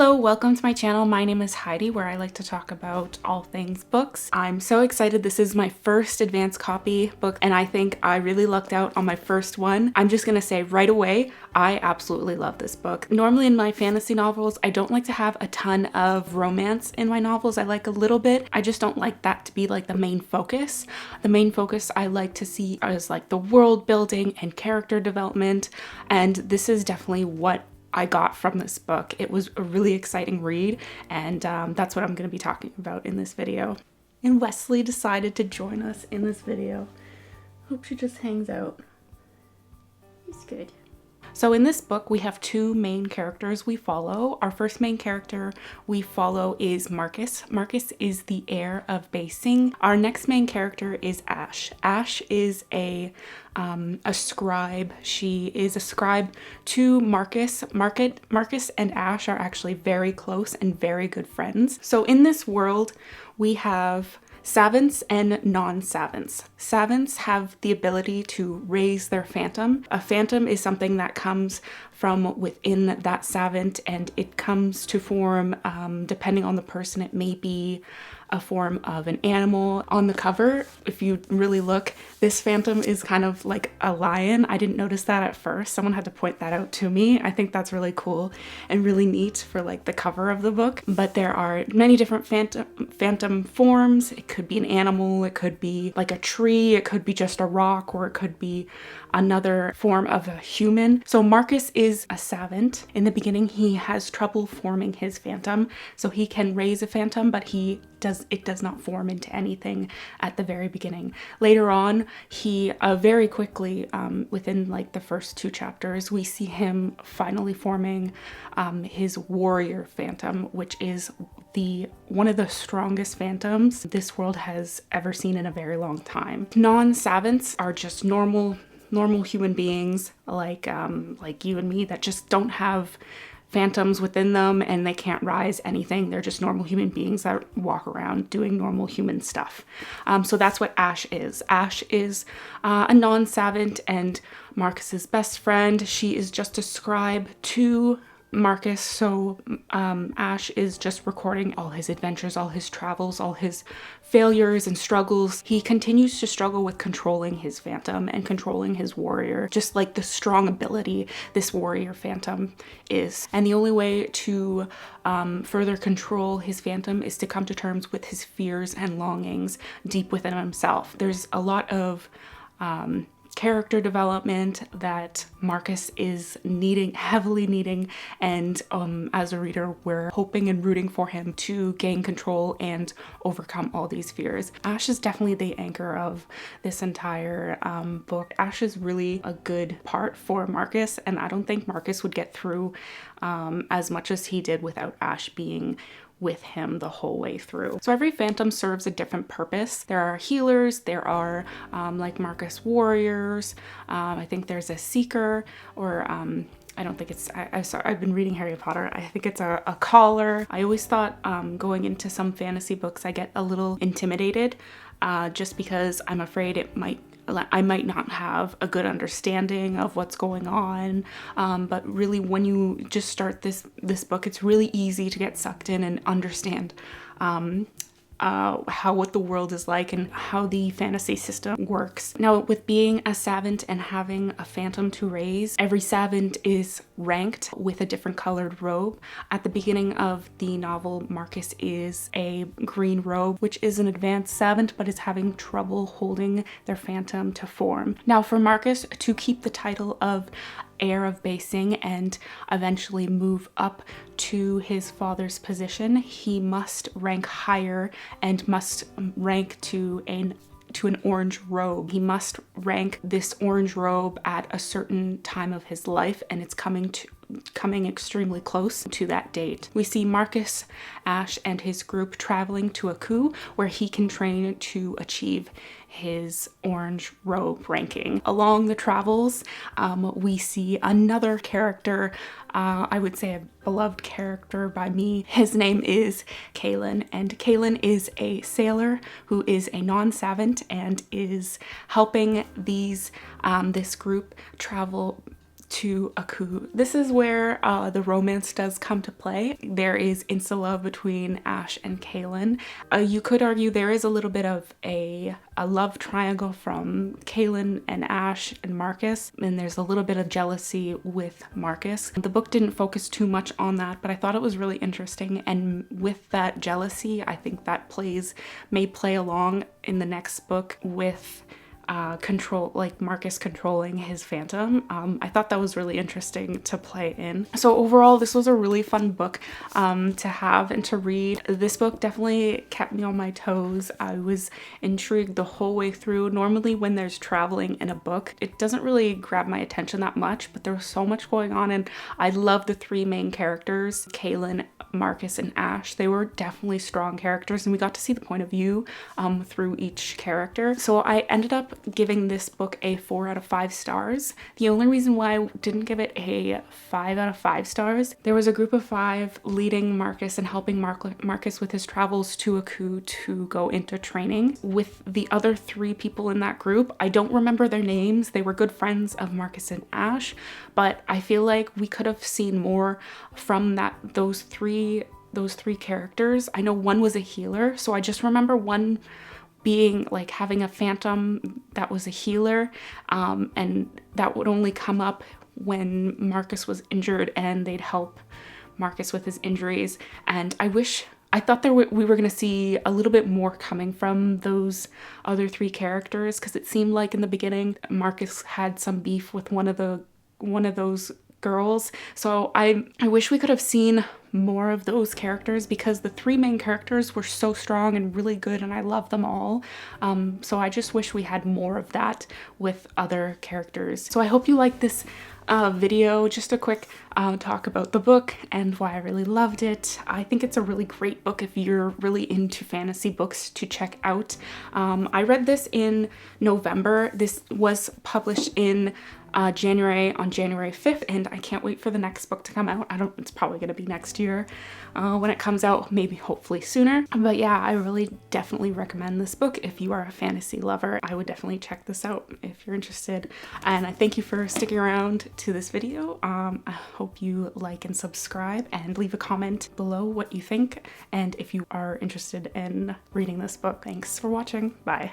Hello, welcome to my channel. My name is Heidi, where I like to talk about all things books. I'm so excited. This is my first advanced copy book, and I think I really lucked out on my first one. I'm just gonna say right away, I absolutely love this book. Normally in my fantasy novels, I don't like to have a ton of romance in my novels. I like a little bit. I just don't like that to be like the main focus. The main focus I like to see is like the world building and character development, and this is definitely what I got from this book. It was a really exciting read, and that's what I'm going to be talking about in this video. And Wesley decided to join us in this video. Hope she just hangs out. He's good. So in this book, we have two main characters we follow. Our first main character we follow is Marcus. Marcus is the heir of Basing. Our next main character is Ash. Ash is a scribe. She is a scribe to Marcus. Marcus and Ash are actually very close and very good friends. So in this world, we have savants and non-savants. Savants have the ability to raise their phantom. A phantom is something that comes from within that savant, and it comes to form, depending on the person, it may be a form of an animal. On the cover, if you really look, this phantom is kind of like a lion. I didn't notice that at first. Someone had to point that out to me. I think that's really cool and really neat for like the cover of the book. But there are many different phantom forms. It could be an animal, it could be like a tree, it could be just a rock, or it could be another form of a human. So Marcus is a savant. In the beginning, he has trouble forming his phantom. So he can raise a phantom, but it does not form into anything at the very beginning. Later on, he very quickly, within like the first two chapters, we see him finally forming his warrior phantom, which is one of the strongest phantoms this world has ever seen in a very long time. Non-savants are just normal human beings like you and me that just don't have phantoms within them, and they can't rise anything. They're just normal human beings that walk around doing normal human stuff. So that's what Ash is. Ash is a non-savant and Marcus's best friend. She is just a scribe to Marcus, so Ash is just recording all his adventures, all his travels, all his failures and struggles. He continues to struggle with controlling his phantom and controlling his warrior, just like the strong ability this warrior phantom is. And the only way to further control his phantom is to come to terms with his fears and longings deep within himself. There's a lot of character development that Marcus is heavily needing, and as a reader, we're hoping and rooting for him to gain control and overcome all these fears. Ash is definitely the anchor of this entire book. Ash is really a good part for Marcus, and I don't think Marcus would get through as much as he did without Ash being with him the whole way through. So every phantom serves a different purpose. There are healers, there are like Marcus warriors, I think there's a seeker, or I don't think it's, I've been reading Harry Potter. I think it's a caller. I always thought going into some fantasy books, I get a little intimidated just because I'm afraid I might not have a good understanding of what's going on, but really when you just start this book, it's really easy to get sucked in and understand what the world is like and how the fantasy system works. Now, with being a savant and having a phantom to raise, every savant is ranked with a different colored robe. At the beginning of the novel, Marcus is a green robe, which is an advanced savant, but is having trouble holding their phantom to form. Now, for Marcus to keep the title of heir of Basing and eventually move up to his father's position, he must rank higher and must rank to an orange robe. He must rank this orange robe at a certain time of his life, and it's coming extremely close to that date. We see Marcus, Ash, and his group traveling to a coup where he can train to achieve his orange robe ranking. Along the travels, we see another character, I would say a beloved character by me. His name is Kaylin, and Kaylin is a sailor who is a non-savant and is helping this group travel to a coup. This is where the romance does come to play. There is instant love between Ash and Kaylin. You could argue there is a little bit of a love triangle from Kaylin and Ash and Marcus, and there's a little bit of jealousy with Marcus. The book didn't focus too much on that, but I thought it was really interesting, and with that jealousy, I think that may play along in the next book with Marcus controlling his phantom. I thought that was really interesting to play in. So overall, this was a really fun book to have and to read. This book definitely kept me on my toes. I was intrigued the whole way through. Normally when there's traveling in a book, it doesn't really grab my attention that much, but there was so much going on, and I love the three main characters, Kaylin, Marcus, and Ash. They were definitely strong characters, and we got to see the point of view through each character. So I ended up giving this book a 4 out of 5 stars. The only reason why I didn't give it a 5 out of 5 stars, there was a group of 5 leading Marcus and helping Marcus with his travels to a coup to go into training. With the other 3 people in that group, I don't remember their names. They were good friends of Marcus and Ash, but I feel like we could have seen more from those three characters. I know one was a healer, so I just remember one being like having a phantom that was a healer, and that would only come up when Marcus was injured and they'd help Marcus with his injuries. And I thought we were going to see a little bit more coming from those other 3 characters, because it seemed like in the beginning Marcus had some beef with one of those girls. So I wish we could have seen more of those characters, because the 3 main characters were so strong and really good, and I love them all. So I just wish we had more of that with other characters. So I hope you like this video, just a quick talk about the book and why I really loved it. I think it's a really great book if you're really into fantasy books to check out. I read this in November. This was published in on January 5th, and I can't wait for the next book to come out. It's probably gonna be next year when it comes out, maybe hopefully sooner. But yeah, I really definitely recommend this book if you are a fantasy lover. I would definitely check this out if you're interested. And I thank you for sticking around to this video. I hope you like and subscribe, and leave a comment below what you think and if you are interested in reading this book. Thanks for watching. Bye.